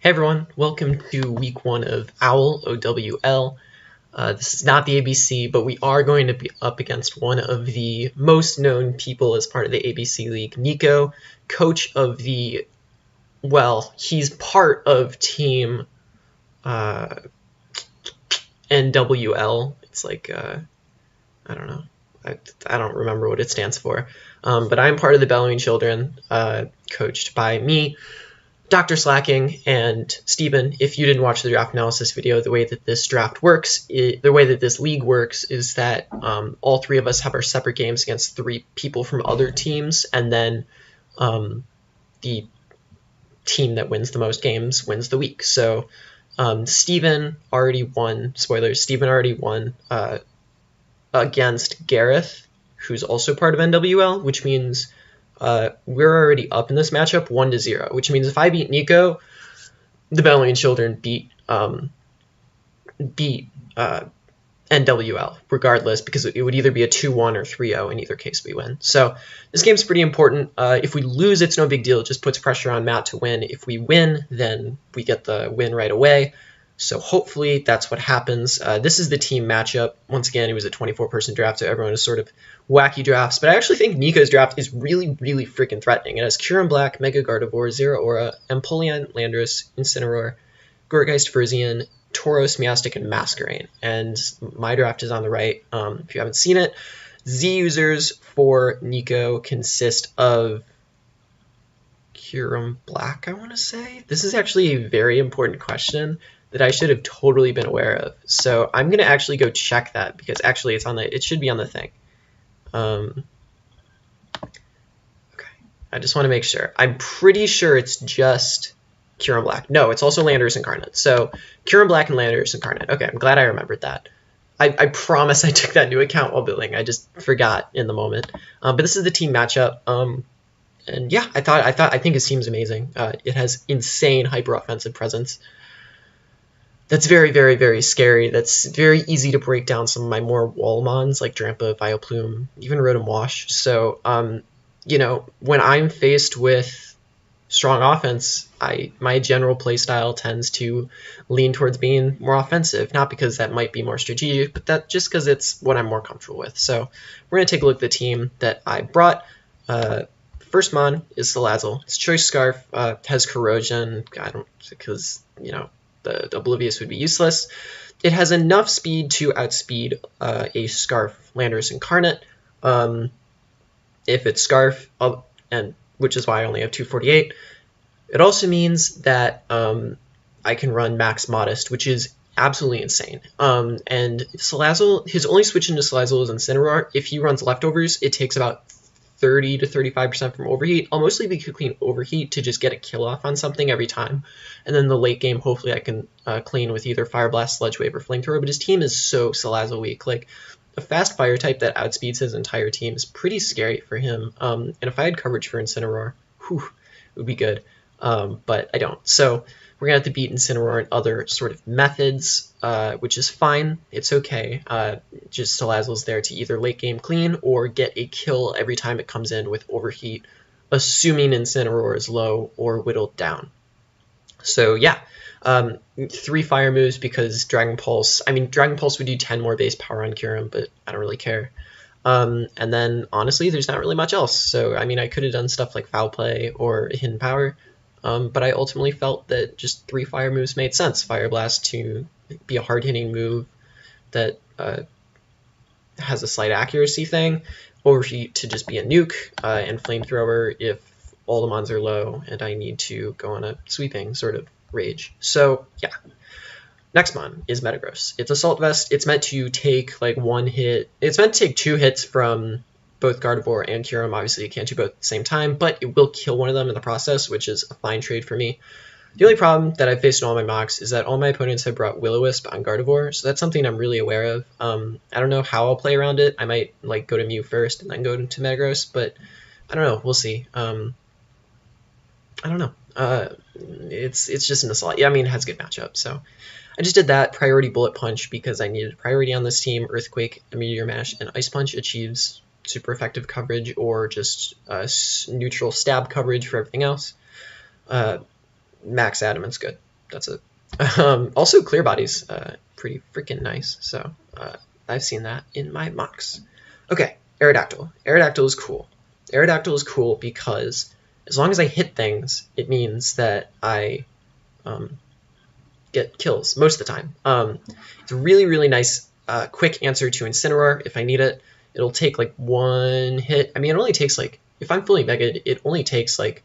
Hey everyone, welcome to week 1 of OWL, OWL. This is not the ABC, but we are going to be up against one of the most known people as part of the ABC League, Niko, coach of the, well, he's part of team NWL. It's like, I don't know, I don't remember what it stands for, but I'm part of the Bellowing Children, coached by me, Dr. Slacking, and Steven. If you didn't watch the draft analysis video, the way that this draft works, the way that this league works is that all three of us have our separate games against 3 people from other teams, and then the team that wins the most games wins the week. So Steven already won, spoilers, Steven already won against Gareth, who's also part of NWL, which means we're already up in this matchup 1-0, which means if I beat Niko, the Bellowing Children beat NWL regardless, because it would either be a 2-1 or 3-0. In either case, we win. So this game's pretty important. If we lose, it's no big deal. It just puts pressure on Matt to win. If we win, then we get the win right away. So hopefully that's what happens. This is the team matchup. Once again, it was a 24-person draft, so everyone is sort of wacky drafts. But I actually think Niko's draft is really, really freaking threatening. It has Kieran Black, Mega Gardevoir, Zero Aura, Empoleon, Landorus, Incineroar, Gourgeist, Frisian, Tauros, Meowstic, and Masquerain. And my draft is on the right. If you haven't seen it, Z users for Niko consist of Kieran Black, I want to say. This is actually a very important question that I should have totally been aware of. So I'm going to actually go check that, because actually it should be on the thing. Okay, I just want to make sure. I'm pretty sure it's just Kieran Black. No, it's also Landorus Incarnate. So Kieran Black and Landorus Incarnate. Okay, I'm glad I remembered that. I promise I took that into account while building. I just forgot in the moment. But this is the team matchup. And yeah, I think his team's amazing. It has insane hyper offensive presence. That's very, very, very scary. That's very easy to break down some of my more wall mons like Drampa, Vileplume, even Rotom Wash. So, you know, when I'm faced with strong offense, my general playstyle tends to lean towards being more offensive. Not because that might be more strategic, but that just because it's what I'm more comfortable with. So we're going to take a look at the team that I brought. First mon is Salazzle. Its Choice Scarf has Corrosion. Because, you know, the Oblivious would be useless. It has enough speed to outspeed a Scarf Landorus Incarnate. If it's Scarf, and which is why I only have 248. It also means that I can run Max Modest, which is absolutely insane. And Salazzle, his only switch into Salazzle is Incineroar. If he runs Leftovers, it takes about 30 to 35% from Overheat. I'll mostly be clean Overheat to just get a kill off on something every time. And then the late game, hopefully I can clean with either Fire Blast, Sludge Wave, or Flamethrower. But his team is so Salazzle weak. Like, a fast fire type that outspeeds his entire team is pretty scary for him. And if I had coverage for Incineroar, whew, it would be good. But I don't. So we're going to have to beat Incineroar in other sort of methods, which is fine. It's okay. Just Salazzle's there to either late game clean or get a kill every time it comes in with Overheat, assuming Incineroar is low or whittled down. So yeah, 3 fire moves because Dragon Pulse. I mean, Dragon Pulse would do 10 more base power on Kyurem, but I don't really care. And then honestly, there's not really much else. So I mean, I could have done stuff like Foul Play or Hidden Power. But I ultimately felt that just 3 fire moves made sense. Fire Blast to be a hard-hitting move that has a slight accuracy thing. Overheat to just be a nuke. And Flamethrower if all the mons are low and I need to go on a sweeping sort of rage. So yeah. Next mon is Metagross. It's Assault Vest. It's meant to take like 1 hit. It's meant to take 2 hits from both Gardevoir and Kyurem. Obviously, you can't do both at the same time, but it will kill one of them in the process, which is a fine trade for me. The only problem that I've faced in all my mocks is that all my opponents have brought Will-O-Wisp on Gardevoir, so that's something I'm really aware of. I don't know how I'll play around it. I might like go to Mew first and then go to Metagross, but I don't know. We'll see. I don't know. It's just an Assault. Yeah, I mean, it has a good matchup, so I just did that. Priority Bullet Punch because I needed priority on this team. Earthquake, Meteor Mash, and Ice Punch achieves super effective coverage or just neutral stab coverage for everything else. Max Adaman's good. that's it. Also, clear bodies, pretty freaking nice. So I've seen that in my mocks. Okay, Aerodactyl. Aerodactyl is cool. Aerodactyl is cool because as long as I hit things, it means that I get kills most of the time. It's a really, really nice quick answer to Incineroar if I need it. It'll take like one hit. I mean, it only takes like, if I'm fully megaed, it only takes like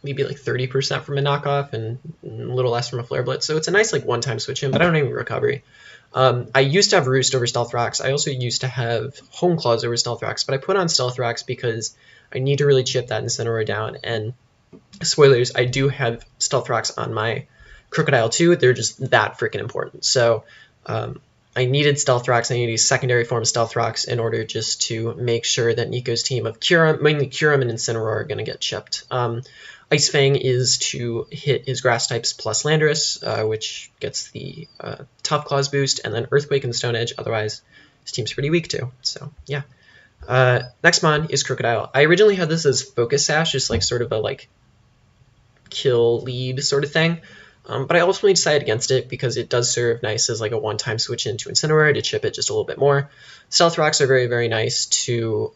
maybe like 30% from a knockoff and a little less from a Flare Blitz. So it's a nice like one-time switch in, but I don't have any recovery. I used to have Roost over Stealth Rocks. I also used to have Home Claws over Stealth Rocks, but I put on Stealth Rocks because I need to really chip that Incineroar down. And spoilers, I do have Stealth Rocks on my Crocodile too. They're just that freaking important. So I needed Stealth Rocks. I needed a secondary form of Stealth Rocks in order just to make sure that Niko's team of Kyurem, mainly Kyurem and Incineroar, are going to get chipped. Ice Fang is to hit his grass types plus Landorus, which gets the Tough Claws boost, and then Earthquake and Stone Edge. Otherwise, his team's pretty weak too. So yeah. Next mon is Crocodile. I originally had this as Focus Sash, just like sort of a like kill lead sort of thing. But I ultimately decided against it because it does serve nice as like a one-time switch into Incineroar to chip it just a little bit more. Stealth Rocks are very, very nice to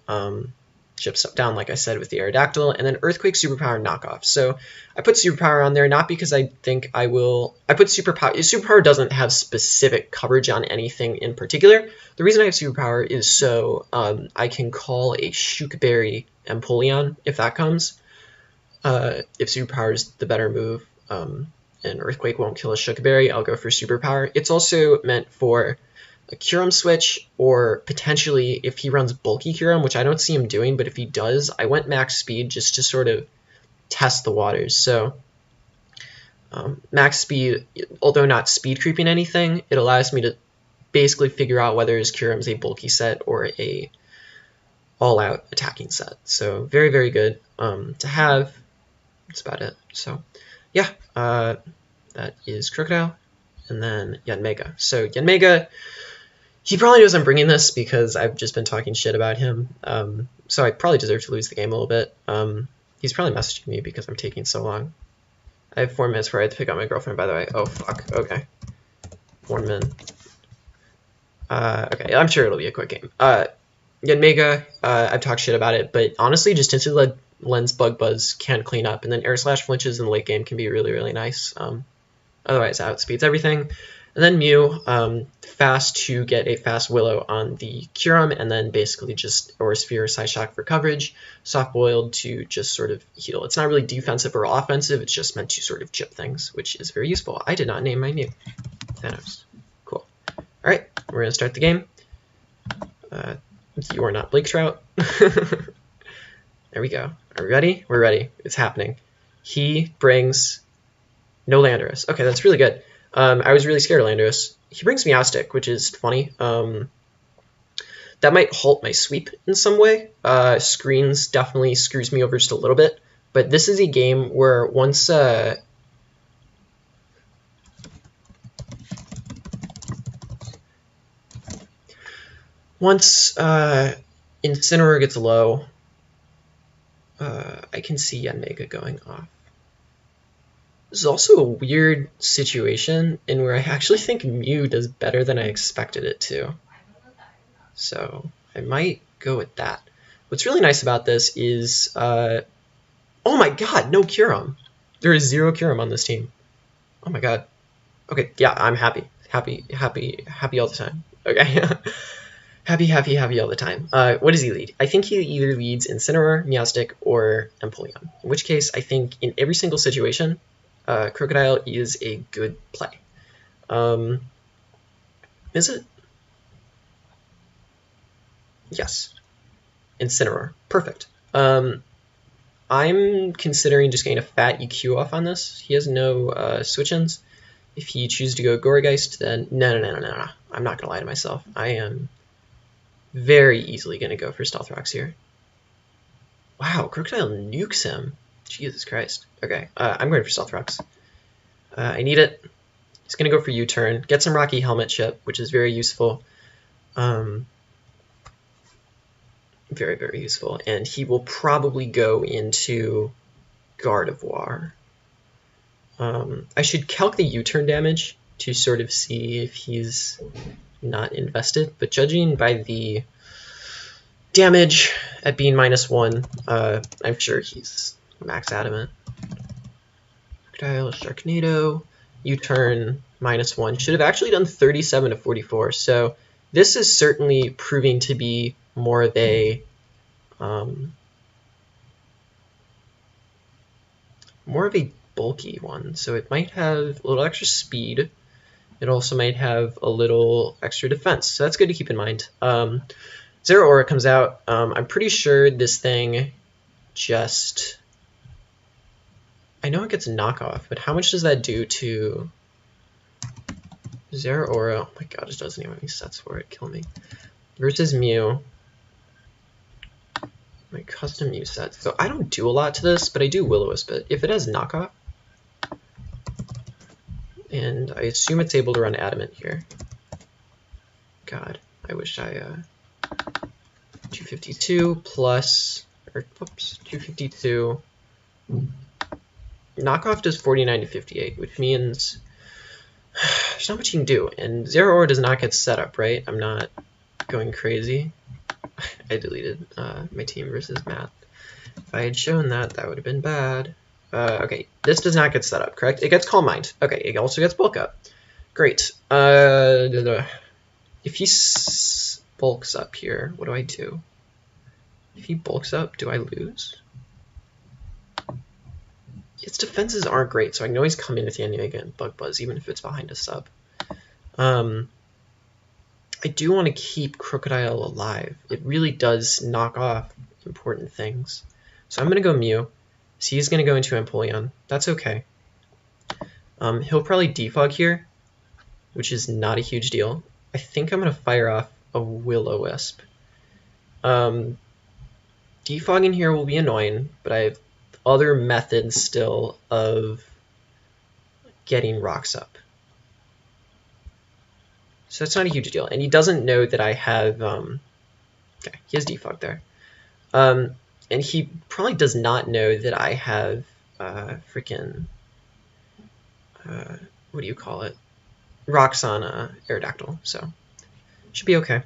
chip stuff down, like I said, with the Aerodactyl, and then Earthquake Superpower knockoff. So I put Superpower on there not because I think I will. I put Superpower. Superpower doesn't have specific coverage on anything in particular. The reason I have Superpower is so I can call a Shookberry Empoleon if that comes. If Superpower is the better move, and Earthquake won't kill a Shookberry, I'll go for Superpower. It's also meant for a Kyurem switch, or potentially if he runs bulky Kyurem, which I don't see him doing, but if he does, I went max speed just to sort of test the waters. So max speed, although not speed creeping anything, it allows me to basically figure out whether his Kyurem is a bulky set or a all-out attacking set. So very, very good to have. That's about it. So yeah, that is Crocodile, and then Yanmega. So Yanmega, he probably knows I'm bringing this because I've just been talking shit about him. So I probably deserve to lose the game a little bit. He's probably messaging me because I'm taking so long. I have 4 minutes where I have to pick up my girlfriend, by the way. Oh, fuck. Okay. 1 minute. Okay, I'm sure it'll be a quick game. Yanmega, I've talked shit about it, but honestly, just Instant Lens Bug Buzz can clean up, and then Air Slash flinches in the late game can be really, really nice. Otherwise, outspeeds everything. And then Mew, fast to get a fast Willow on the Kyurem, and then basically just Aura Sphere or Psyshock for coverage. Soft Boiled to just sort of heal. It's not really defensive or offensive, it's just meant to sort of chip things, which is very useful. I did not name my Mew. Thanos. Cool. Alright, we're going to start the game. You are not Blake Trout. There we go. Are we ready? We're ready. It's happening. He brings no Landorus. Okay, that's really good. I was really scared of Landorus. He brings Meowstic, which is funny. That might halt my sweep in some way. Screens definitely screws me over just a little bit. But this is a game where once Incineroar gets low, I can see Yanmega going off. This is also a weird situation in where I actually think Mew does better than I expected it to. So I might go with that. What's really nice about this is, oh my god, no Kyurem. There is 0 Kyurem on this team. Oh my god. Okay, yeah, I'm happy. Happy all the time. Okay. Happy all the time. What does he lead? I think he either leads Incineroar, Meowstic, or Empoleon. In which case, I think in every single situation, Crocodile is a good play. Is it? Yes. Incineroar. Perfect. I'm considering just getting a fat EQ off on this. He has no switch-ins. If he chooses to go Gourgeist, then no. I'm not going to lie to myself. I am very easily going to go for Stealth Rocks here. Wow, Crocodile nukes him. Jesus Christ. Okay, I'm going for Stealth Rocks. I need it. He's going to go for U-turn. Get some Rocky Helmet chip, which is very useful. Very, very useful. And he will probably go into Gardevoir. I should calc the U-turn damage to sort of see if he's not invested, but judging by the damage at being -1, I'm sure he's max adamant. Crocodile, Sharknado, U-turn, -1. Should have actually done 37 to 44, so this is certainly proving to be more of a bulky one, so it might have a little extra speed. It also might have a little extra defense, so that's good to keep in mind. Zero Aura comes out. I'm pretty sure this thing just... I know it gets knockoff, but how much does that do to... Zero Aura? Oh my god, it doesn't even have any sets for it. Kill me. Versus Mew. My custom Mew set. So I don't do a lot to this, but I do Will-O-Wisp it. If it has knockoff, and I assume it's able to run Adamant here. God, I wish I... 252 plus... Or, whoops, 252... Knockoff does 49 to 58, which means there's not much you can do. And Zero Aura does not get set up, right? I'm not going crazy. I deleted my team versus math. If I had shown that, that would have been bad. Okay, this does not get set up, correct? It gets Calm Mind. Okay, it also gets Bulk Up. Great. If he bulks up here, what do I do? If he bulks up, do I lose? Its defenses aren't great, so I can always come in at the end and get Bug Buzz, even if it's behind a sub. I do want to keep Crocodile alive. It really does knock off important things. So I'm going to go Mew. So he's going to go into Empoleon. That's okay. He'll probably defog here, which is not a huge deal. I think I'm going to fire off a Will-O-Wisp. Defogging here will be annoying, but I have other methods still of getting rocks up. So that's not a huge deal. And he doesn't know that I have... okay, he has defog there. And he probably does not know that I have freaking... what do you call it? Rocks on Aerodactyl, so should be okay.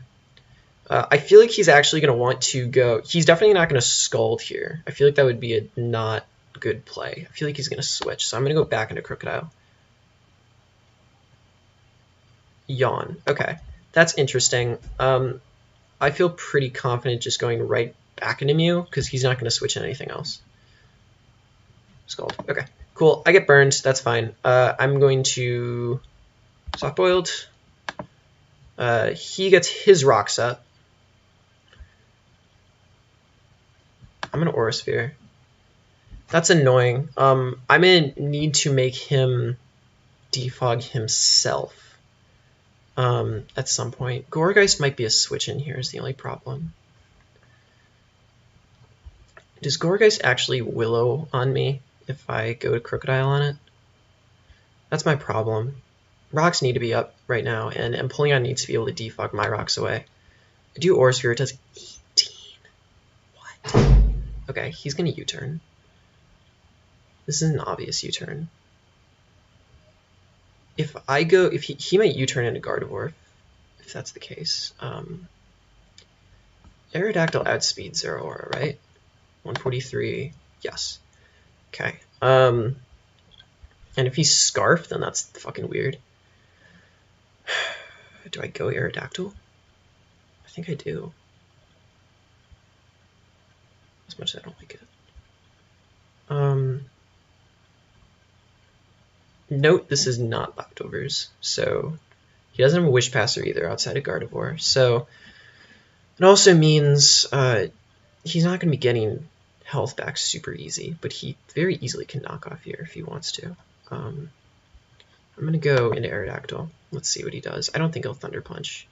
I feel like he's actually going to want to go... He's definitely not going to Scald here. I feel like that would be a not good play. I feel like he's going to switch, so I'm going to go back into Crocodile. Yawn. Okay, that's interesting. I feel pretty confident just going right back into Mew, because he's not going to switch anything else. Scald. Okay, cool. I get burned. That's fine. I'm going to... Soft Boiled. He gets his rocks up. I'm going to Aura Sphere. That's annoying. I'm going to need to make him defog himself at some point. Gourgeist might be a switch in here is the only problem. Does Gourgeist actually Willow on me if I go to Crocodile on it? That's my problem. Rocks need to be up right now, and Empoleon needs to be able to defog my rocks away. I do Aura Sphere, it does 18. What? Okay, he's going to U-turn. This is an obvious U-turn. If I go, if he might U-turn into Gardevoir, if that's the case. Aerodactyl outspeed Zero Aura, right? 143, yes. Okay. And if he's Scarf, then that's fucking weird. Do I go Aerodactyl? I think I do. As much as I don't like it. Note this is not leftovers, so he doesn't have a Wish Passer either outside of Gardevoir. So it also means he's not going to be getting health back super easy, but he very easily can knock off here if he wants to. I'm going to go into Aerodactyl. Let's see what he does. I don't think he'll Thunder Punch.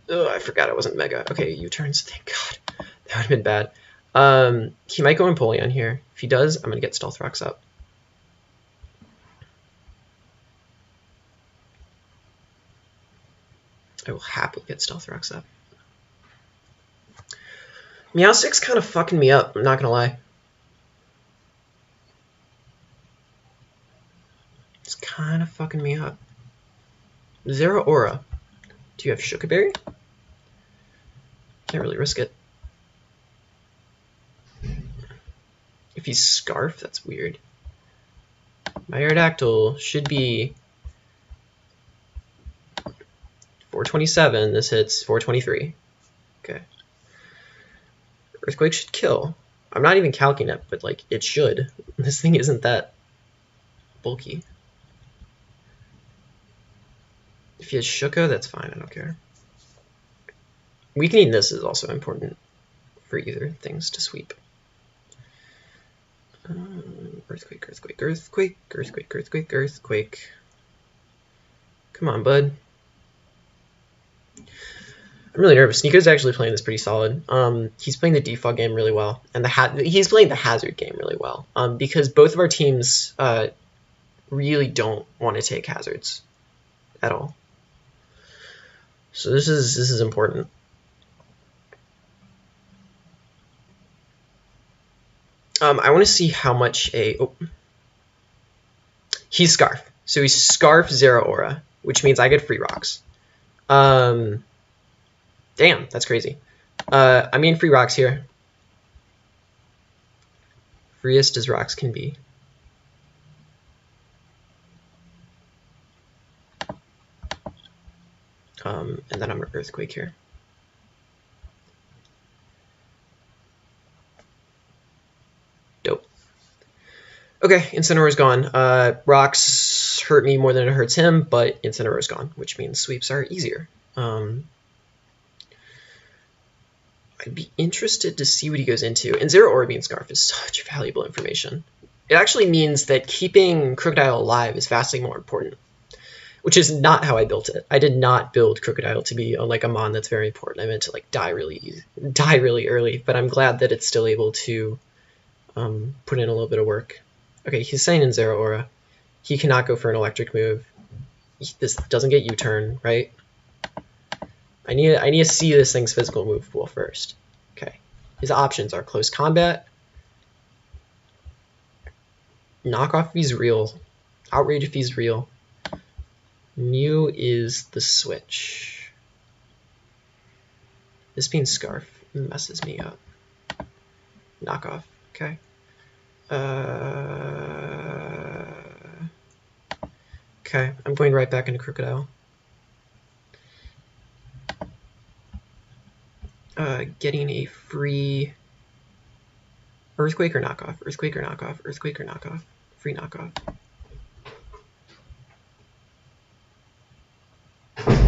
Oh, I forgot it wasn't Mega. Okay, U-turns. Thank God. That would have been bad. He might go Empoleon here. If he does, I'm going to get Stealth Rocks up. I will happily get Stealth Rocks up. Meowstic's kind of fucking me up, I'm not going to lie. It's kind of fucking me up. Zero Aura. Do you have Shukaberry? Can't really risk it. If he's Scarf, that's weird. My Aerodactyl should be 427. This hits 423. Okay. Earthquake should kill. I'm not even calcing it, but like it should. This thing isn't that bulky. If he has Shuka, that's fine. I don't care. Weakening this is also important for either things to sweep. Earthquake, earthquake, earthquake, earthquake, earthquake, earthquake. Come on, bud. I'm really nervous. Niko's actually playing this pretty solid. He's playing the defog game really well, and he's playing the hazard game really well. Because both of our teams really don't want to take hazards at all. So this is important. I want to see how much he's Scarf. So he's Scarf, Zero Aura, which means I get free rocks. Damn, that's crazy. I'm getting free rocks here. Freest as rocks can be. And then I'm going to Earthquake here. Dope. Okay, Incineroar's gone. Rocks hurt me more than it hurts him, but Incineroar's gone, which means sweeps are easier. I'd be interested to see what he goes into. And Zero Aura being Scarf is such valuable information. It actually means that keeping Crocodile alive is vastly more important, which is not how I built it. I did not build Crocodile to be like a mon that's very important. I meant to like die really early, but I'm glad that it's still able to put in a little bit of work. Okay, he's saying in Zero Aura. He cannot go for an electric move. This doesn't get U-turn, right? I need to see this thing's physical move pool first. Okay. His options are close combat, knockoff if he's real, outrage if he's real. Mew is the switch. This being Scarf messes me up. Knockoff, okay. Okay, I'm going right back into Crocodile. Getting a free Earthquake or knockoff, Earthquake or knockoff, Earthquake or knockoff, free knockoff.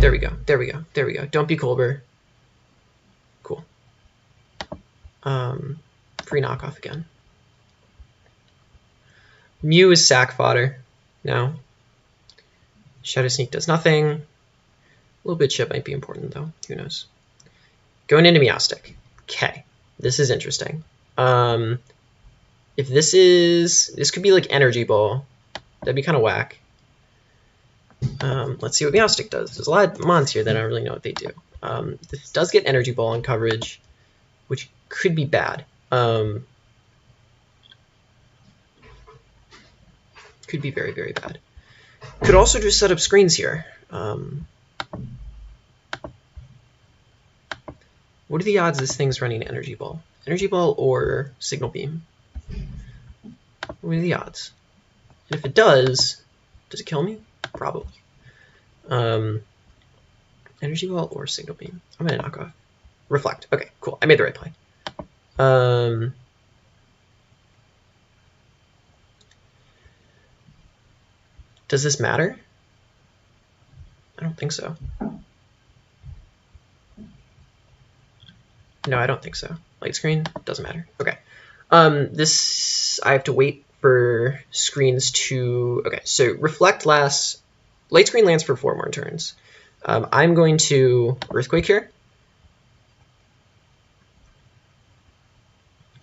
There we go, there we go, there we go. Don't be Colbur. Cool. Free knockoff again. Mew is sack fodder now. Shadow Sneak does nothing. A little bit chip might be important though, who knows. Going into Meowstic. Okay, this is interesting. If this could be like Energy Ball. That'd be kind of whack. Let's see what Meowstic does. There's a lot of mons here that I don't really know what they do. This does get Energy Ball on coverage, which could be bad. Could be very, very bad. Could also just set up screens here. What are the odds this thing's running Energy Ball? Energy Ball or Signal Beam? What are the odds? And if it does it kill me? Probably. Energy Ball or Signal Beam? I'm gonna knock off. Reflect. Okay, cool. I made the right play. Does this matter? I don't think so. No, I don't think so. Light screen doesn't matter. Okay. This I have to wait for screens to. Okay, so reflect lasts. Light screen lands for 4 more turns. I'm going to Earthquake here.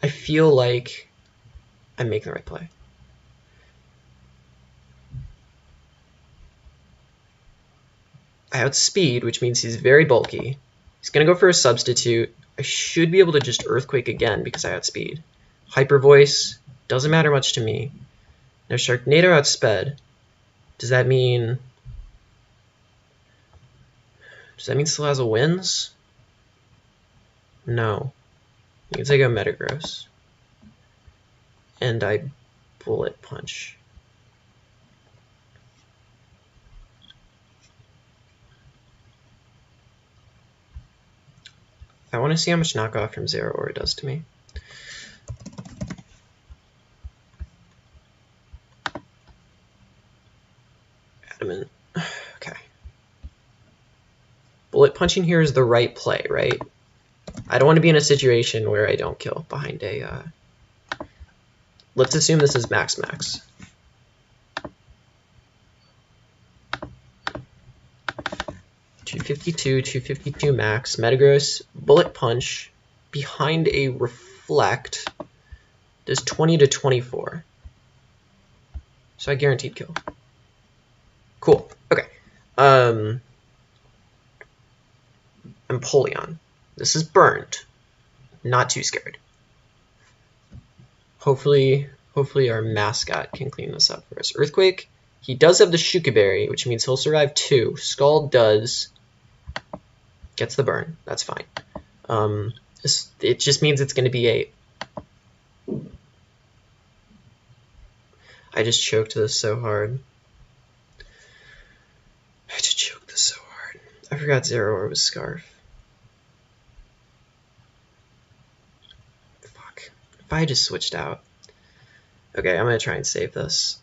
I feel like I'm making the right play. I outspeed, which means he's very bulky. He's going to go for a substitute. I should be able to just Earthquake again because I outspeed. Hyper Voice doesn't matter much to me. Now Sharknado outsped. Does that mean Salazzle wins? No. It means I go Metagross. And I Bullet Punch. I want to see how much knockoff from Zero Aura does to me. Adamant. Okay. Bullet punching here is the right play, right? I don't want to be in a situation where I don't kill behind a... Let's assume this is max. 252 max. Metagross, Bullet Punch, behind a Reflect, does 20 to 24. So I guaranteed kill. Cool. Okay. Empoleon. This is burned. Not too scared. Hopefully our mascot can clean this up for us. Earthquake. He does have the Shuka Berry, which means he'll survive 2. Scald does. Gets the burn. That's fine. It just means it's going to be 8. I just choked this so hard. I forgot Zero Aura was Scarf. Fuck. If I just switched out. Okay, I'm going to try and save this.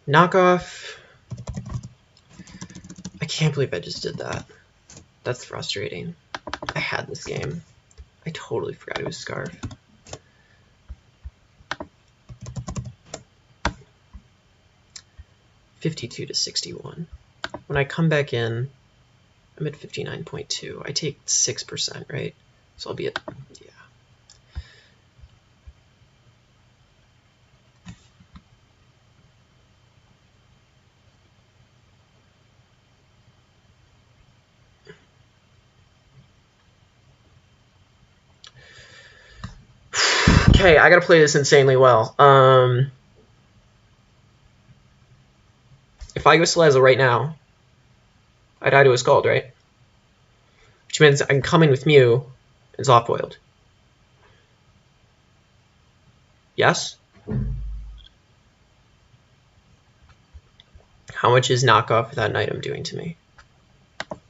Knockoff. I can't believe I just did that. That's frustrating. I had this game. I totally forgot it was Scarf. $52 to 61. When I come back in, I'm at 59.2. I take 6%, right? So I'll be at, yeah. Okay, I gotta play this insanely well. If I go Salazzle right now, I die to a Scald, right? Which means I'm coming with Mew and Soft-Boiled. Yes? How much is knockoff without an item doing to me?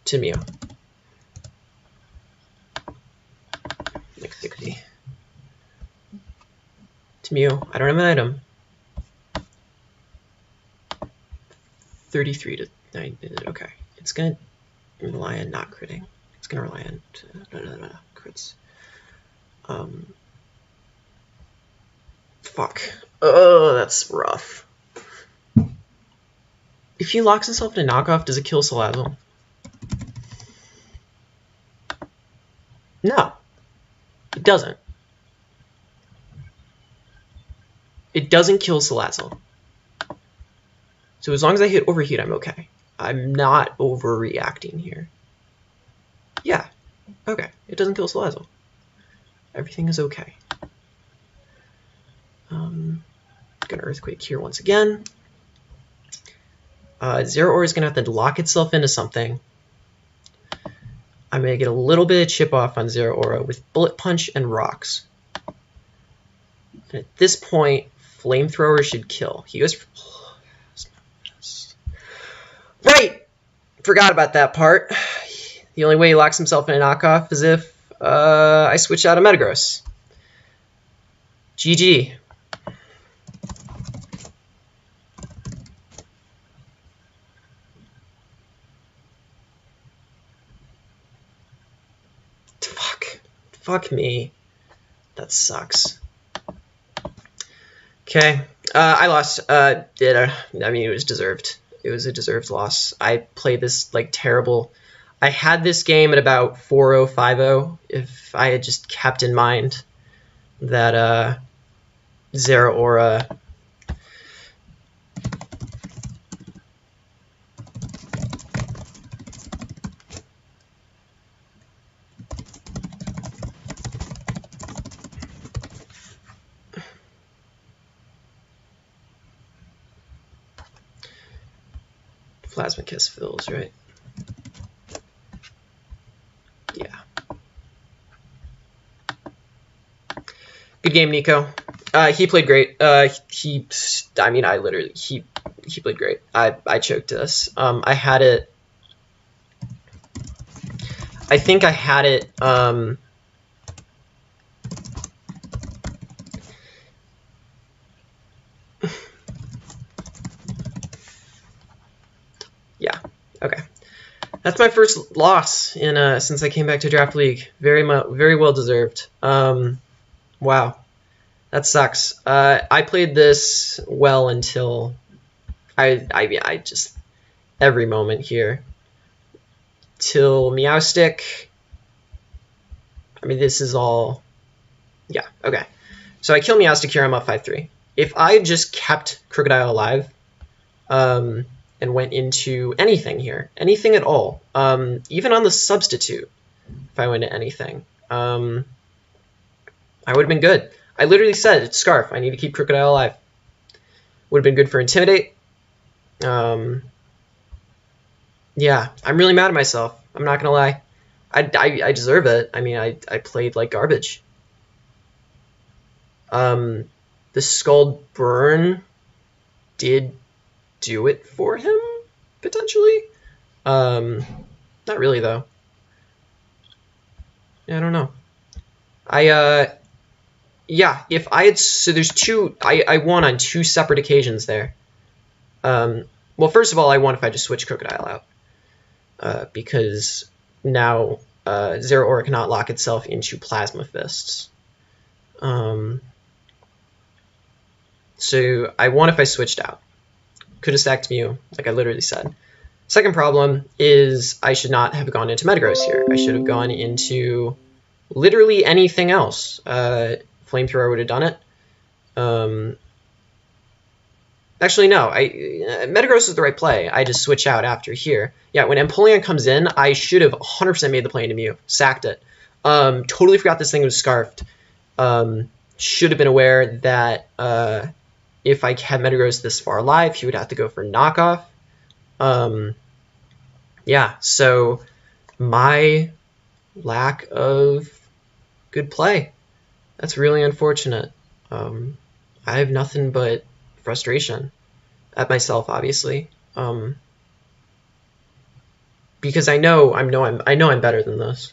To Mew. Like 60. To Mew, I don't have an item. 33 to 9. Okay. It's going to rely on not critting. It's going to rely on crits. Fuck. Oh, that's rough. If he locks himself in a knockoff, does it kill Salazzle? No. It doesn't. It doesn't kill Salazzle. So as long as I hit Overheat, I'm okay. I'm not overreacting here. Yeah. Okay. It doesn't kill Salazzle. Everything is okay. Gonna Earthquake here once again. Zero Aura is gonna have to lock itself into something. I'm gonna get a little bit of chip off on Zero Aura with Bullet Punch and Rocks. And at this point, Flamethrower should kill. He goes for... Right! Forgot about that part. The only way he locks himself in a knockoff is if I switch out of Metagross. GG. Fuck me. That sucks. Okay. I lost. I mean, it was deserved. It was a deserved loss. I played this like terrible. I had this game at about 4-0, 5-0. If I had just kept in mind that Zero Aura Plasma Kiss fills, right? Yeah. Good game, Niko. He played great. I mean, he played great. I choked this. I had it. I think I had it. Yeah. Okay. That's my first loss in since I came back to Draft League. Very well deserved. Wow. That sucks. I played this well until I just every moment here till Meowstick. I mean, this is all. Yeah. Okay. So I kill Meowstick here. I'm up 5-3. If I just kept Crocodile alive, and went into anything here, anything at all, even on the substitute, if I went to anything, I would have been good. I literally said, it's Scarf. I need to keep Crocodile alive. Would have been good for Intimidate. Yeah, I'm really mad at myself. I'm not going to lie. I deserve it. I mean, I played like garbage. The Scald Burn did do it for him, potentially. Not really, though. Yeah, I don't know. Yeah, if I had, so there's two, I won on two separate occasions there. Well, first of all, I won if I just switched Crocodile out, because now Zero Aura cannot lock itself into Plasma Fists. So I won if I switched out. Could have stacked Mew, like I literally said. Second problem is I should not have gone into Metagross here. I should have gone into literally anything else. Flamethrower would have done it. Actually, no. Metagross is the right play. I just switch out after here. Yeah, when Empoleon comes in, I should have 100% made the play into Mew. Sacked it. Totally forgot this thing was Scarfed. Should have been aware that if I had Metagross this far alive, he would have to go for knockoff. Yeah, so my lack of good play. That's really unfortunate. I have nothing but frustration at myself, obviously, because I know I'm better than this.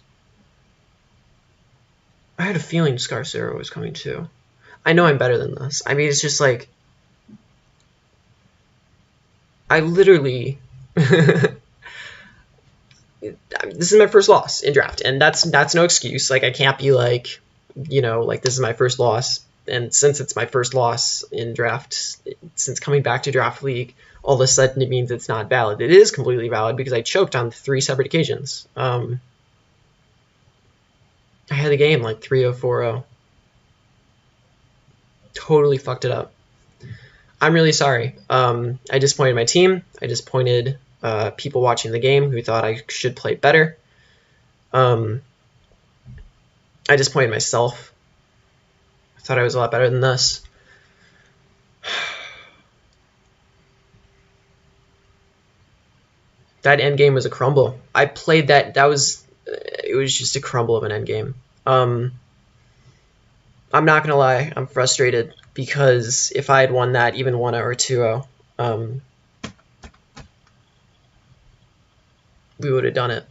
I had a feeling Scarcero was coming too. I know I'm better than this. I mean, it's just like I literally. This is my first loss in draft, and that's no excuse. Like I can't be like, like this is my first loss. And since it's my first loss in draft, since coming back to Draft League, all of a sudden it means it's not valid. It is completely valid because I choked on 3 separate occasions. I had the game like 3-0, 4-0. Totally fucked it up. I'm really sorry. I disappointed my team. I disappointed people watching the game who thought I should play better. I disappointed myself. I thought I was a lot better than this. That endgame was a crumble. I played that. It was just a crumble of an endgame. I'm not gonna lie. I'm frustrated because if I had won that, even 1-0 or 2-0, we would have done it.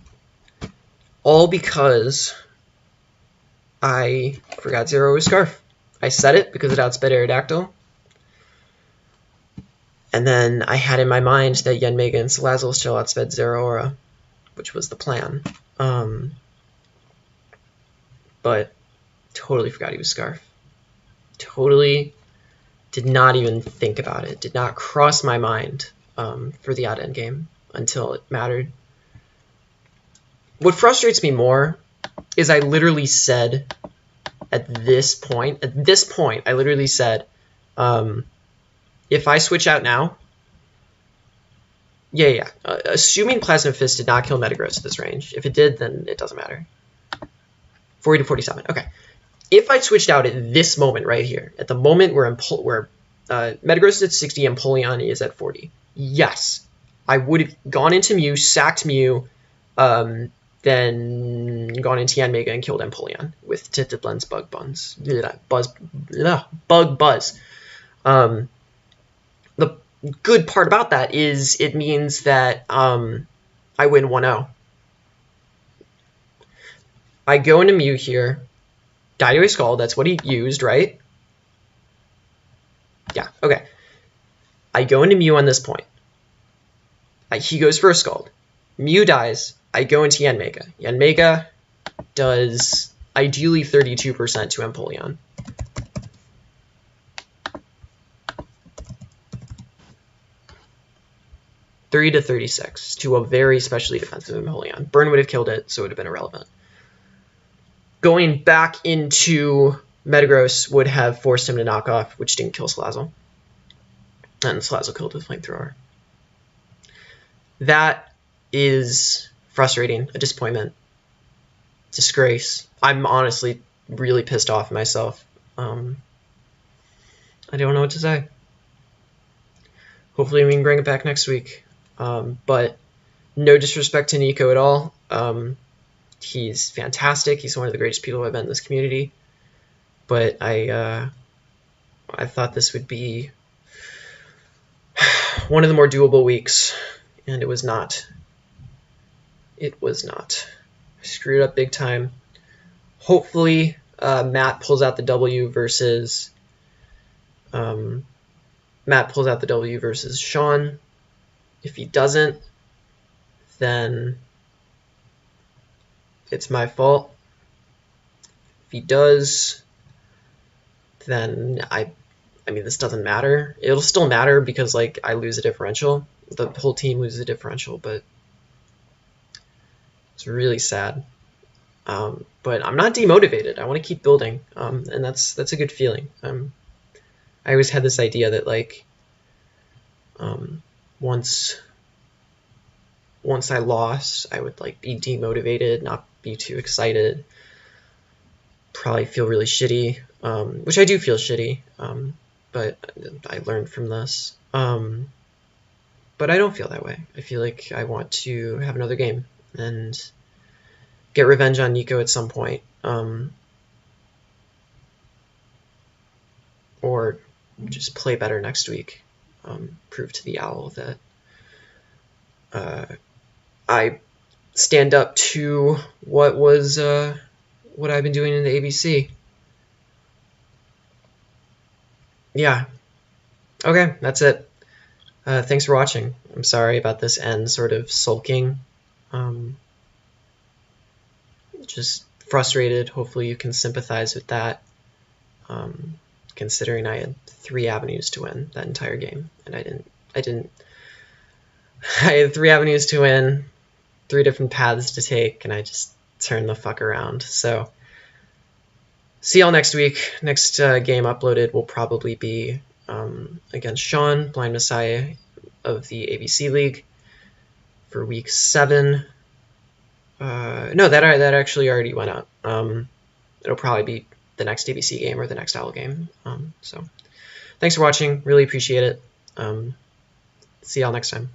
All because I forgot Zero was Scarf. I said it because it outsped Aerodactyl. And then I had in my mind that Yanmega and Salazzle still outsped Zero Aura, which was the plan. But totally forgot he was Scarf. Totally did not even think about it. Did not cross my mind for the odd end game until it mattered. What frustrates me more is I literally said at this point, I literally said, if I switch out now, assuming Plasma Fist did not kill Metagross at this range. If it did, then it doesn't matter. 40 to 47. Okay. If I switched out at this moment right here, at the moment where Metagross is at 60 and Empoleon is at 40, yes, I would have gone into Mew, sacked Mew, then gone into Yanmega and killed Empoleon with Tinted Lens Bug Buzz. Bug Buzz. The good part about that is it means that I win 1-0. I go into Mew here, die to a Scald, that's what he used, right? Yeah, okay. I go into Mew on this point. He goes for a Scald. Mew dies. I go into Yanmega. Yanmega does ideally 32% to Empoleon. $30 to $36 to a very specially defensive Empoleon. Burn would have killed it, so it would have been irrelevant. Going back into Metagross would have forced him to knock off, which didn't kill Salazzle. And Salazzle killed with Flamethrower. That is frustrating, a disappointment, disgrace. I'm honestly really pissed off myself. I don't know what to say. Hopefully we can bring it back next week. But no disrespect to Niko at all. He's fantastic. He's one of the greatest people I've met in this community. But I thought this would be one of the more doable weeks, and it was not. It was not. I screwed up big time. Hopefully, Matt pulls out the W versus Sean. If he doesn't, then it's my fault. If he does, then I mean, this doesn't matter. It'll still matter because, like, I lose a differential. The whole team loses a differential, but it's really sad. But I'm not demotivated. I want to keep building, and that's a good feeling. I always had this idea that, like, once I lost, I would, like, be demotivated, not be too excited, probably feel really shitty, which I do feel shitty, but I learned from this. But I don't feel that way. I feel like I want to have another game and get revenge on Niko at some point, or just play better next week, prove to the owl that I stand up to what I've been doing in the ABC. Yeah. Okay, that's it. Thanks for watching. I'm sorry about this end sort of sulking. Just frustrated. Hopefully you can sympathize with that. Considering I had 3 avenues to win that entire game, and I didn't. I had 3 avenues to win, 3 different paths to take, and I just turned the fuck around. So, see y'all next week. Next game uploaded will probably be against Sean, Blind Messiah of the ABC League, for week 7. No, that actually already went up. It'll probably be the next ABC game or the next Owl game. So, thanks for watching. Really appreciate it. See y'all next time.